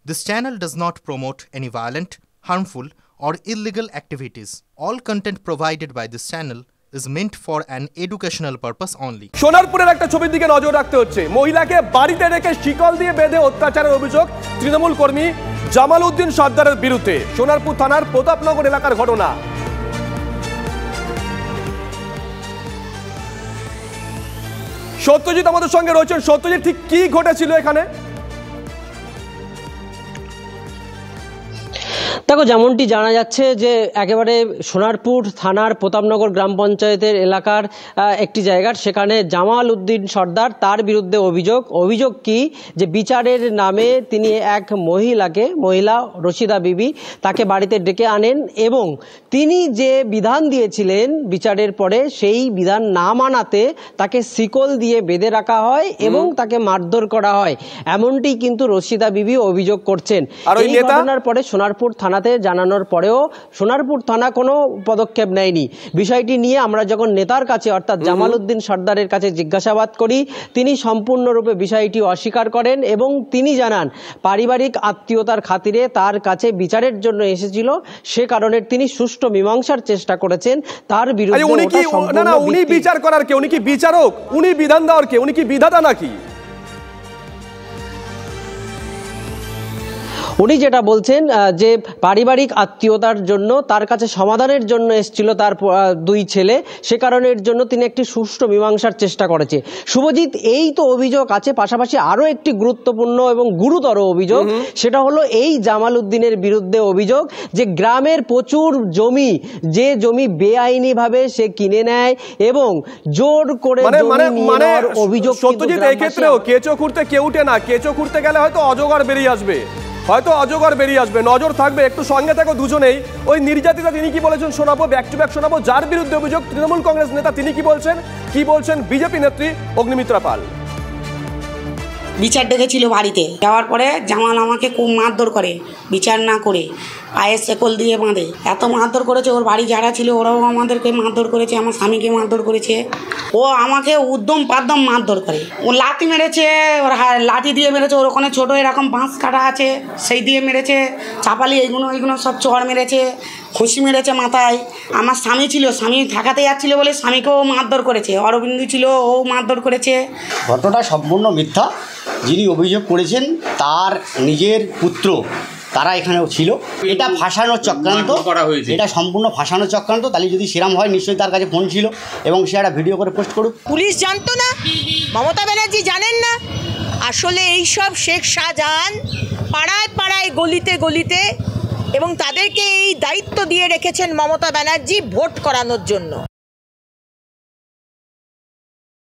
This channel does not promote any violent, harmful, or illegal activities. All content provided by this channel is meant for an educational purpose only. সোনারপুরের একটা ছবির দিকে নজর রাখতে হচ্ছে। মহিলাকে বাড়িতে রেখে শিকল দিয়ে বেঁধে অত্যাচারের অভিযোগ তৃণমূল কর্মী জামাল উদ্দিন সর্দারের বিরুদ্ধে। সোনারপুর থানার প্রতাপনগর এলাকার ঘটনা। সত্যজিৎ আমাদের সঙ্গে রয়েছেন। সত্যজিৎ, ঠিক কি ঘটেছিল এখানে? দেখো, যেমনটি জানা যাচ্ছে যে একেবারে সোনারপুর থানার প্রতাপনগর গ্রাম পঞ্চায়েতের এলাকার একটি জায়গার সেখানে জামাল উদ্দিন সর্দার, তার বিরুদ্ধে অভিযোগ কি যে বিচারের নামে তিনি এক মহিলা রশিদা বিবি তাকে বাড়িতে ডেকে আনেন এবং তিনি যে বিধান দিয়েছিলেন বিচারের পরে সেই বিধান না মানাতে তাকে শিকল দিয়ে বেঁধে রাখা হয় এবং তাকে মারধর করা হয়, এমনটি কিন্তু রশিদা বিবি অভিযোগ করছেন। এই ঘটনার পরে সোনারপুর থানাতে জানানোর পরেও সোনারপুর থানা কোনো পদক্ষেপ নেয়নি। বিষয়টি নিয়ে আমরা যখন নেতার কাছে অর্থাৎ জামাল উদ্দিন সর্দারের কাছে জিজ্ঞাসাবাদ করি, তিনি সম্পূর্ণরূপে বিষয়টি অস্বীকার করেন এবং তিনি জানান পারিবারিক আত্মীয়তার খাতিরে তার কাছে বিচারের জন্য এসেছিল, সে কারণে তিনি সুষ্ঠু মীমাংসার চেষ্টা করেছেন। তার বিরুদ্ধে উনি বিচার করার কে? উনি কি বিচারক? উনি বিধান দেওয়ার কে? উনি কি বিধাতা নাকি? উনি যেটা বলছেন যে পারিবারিক আত্মীয়তার জন্য তার কাছে সমাধানের জন্য এসেছিল তার দুই ছেলে, সে কারণের জন্য তিনি একটি সুষ্ঠু মীমাংসার চেষ্টা করেছে। শুভজিৎ, এই তো অভিযোগ আছে, পাশাপাশি আরো একটি গুরুত্বপূর্ণ এবং গুরুতর অভিযোগ, সেটা হলো এই জামাল উদ্দিনের বিরুদ্ধে অভিযোগ যে গ্রামের প্রচুর জমি বেআইনি ভাবে সে কিনে নেয় এবং জোর করে অভিযোগ। সত্যজিৎ, এই ক্ষেত্রেও কেঁচো খুঁড়তে কেউ উঠে না, কেঁচো খুঁড়তে গেলে হয়তো অজগর বেরিয়ে আসবে, নজর থাকবে। একটু সঙ্গে থাকো দুজনেই। ওই নির্যাতিতা তিনি কি বলেছেন শোনাবো, ব্যাক টু ব্যাক শোনাবো। যার বিরুদ্ধে অভিযোগ তৃণমূল কংগ্রেস নেতা, তিনি কি বলছেন বিজেপি নেত্রী অগ্নিমিত্রা পাল। বিচার ডেকেছিল বাড়িতে, যাওয়ার পরে জামাল আমাকে খুব মারধর করে, বিচার না করে পায়ের শেকল দিয়ে বাঁধে। এত মারধর করেছে, ওর বাড়ি যারা ছিল ওরাও আমাদেরকে মারধর করেছে, আমার স্বামীকে মারধর করেছে। ও আমাকে উদ্যম পাদ্যম মারধর করে, ও লাঠি মেরেছে, ওর লাঠি দিয়ে মেরেছে, ওর ওখানে ছোটো এরকম বাঁশ কাটা আছে সেই দিয়ে মেরেছে, চাপালি এইগুলো সব চড় মেরেছে, খুশি মেরেছে মাথায়। আমার স্বামী ছিল, স্বামী ঢাকাতে যাচ্ছিলো বলে স্বামীকেও মারধর করেছে, অরবিন্দু ছিল ও মারধর করেছে। ঘটনাটা সম্পূর্ণ মিথ্যা। যিনি অভিযোগ করেছেন তার নিজের পুত্র তারা এখানেও ছিল। এটা ফাঁসানোর চক্রান্ত, এটা সম্পূর্ণ ফাঁসানোর চক্রান্ত। তাহলে যদি সেরাম হয় নিশ্চয়ই তার কাছে ফোন ছিল এবং সে একটা ভিডিও করে পোস্ট করুক। পুলিশ জানতো না, মমতা ব্যানার্জি জানেন না। আসলে এইসব শেখ শাহজাহান পাড়ায় পাড়ায় গলিতে গলিতে এবং তাদেরকে এই দায়িত্ব দিয়ে রেখেছেন মমতা ব্যানার্জি ভোট করানোর জন্য।